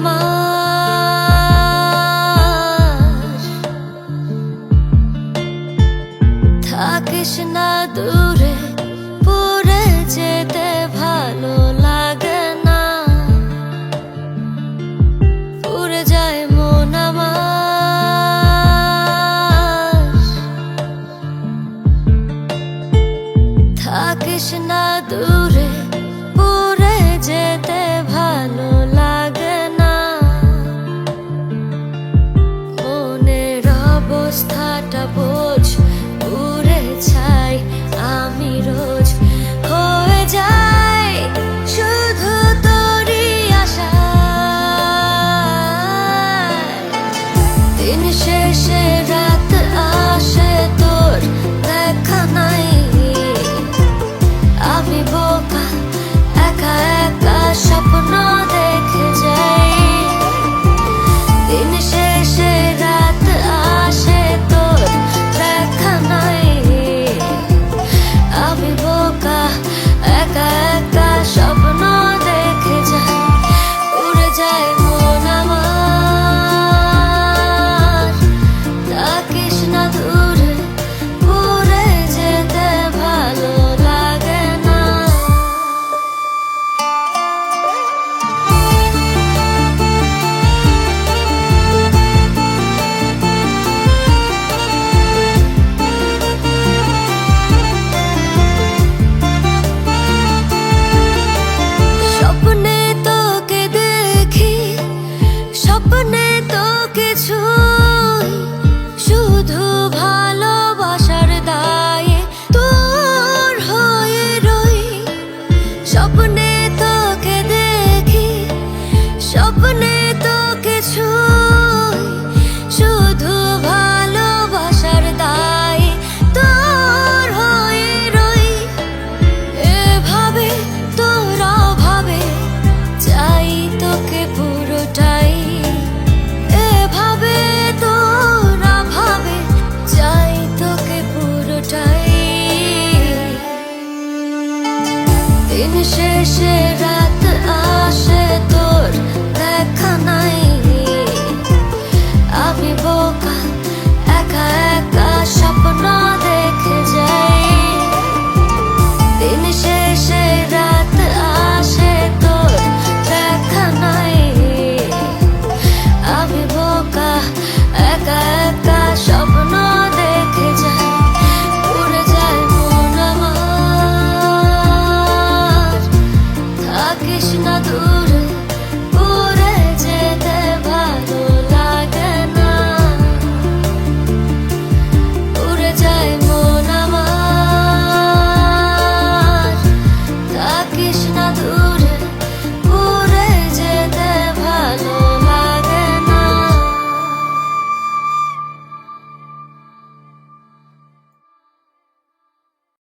আমার, থাকিস না দূরে, পড়ে যেতে ভালো লাগে না, পুড়ে যায় মন আমার। থাকিস না দূরে, পড়ে যেতে ভালো লাগে না, মনের অবস্থাটা বোঝ, পুড়ে ছাই আমি রোজ, হয়ে যাই শুধু তোরই আশায়। দিন শেষে রাত আসে, তোর দেখা নাই, আমি বোকা একা একা স্বপ্ন দেখে যাই। দিন শেষে রাত আসে, তোর দেখা নাই, আমি বোকা একা একা স্বপ্ন দেখে যাই, উড়ে যায় মন আমার। থাকিস না দূরে, পুড়ে যেতে ভালো লাগে না। স্বপ্নে তোকে দেখি, স্বপ্নে তোকে ছুঁই, শুধু ভালোবাসার দায়ে তোর হয়ে রই। স্বপ্নে তোকে দেখি, স্বপ্নে তোকে ছুঁই,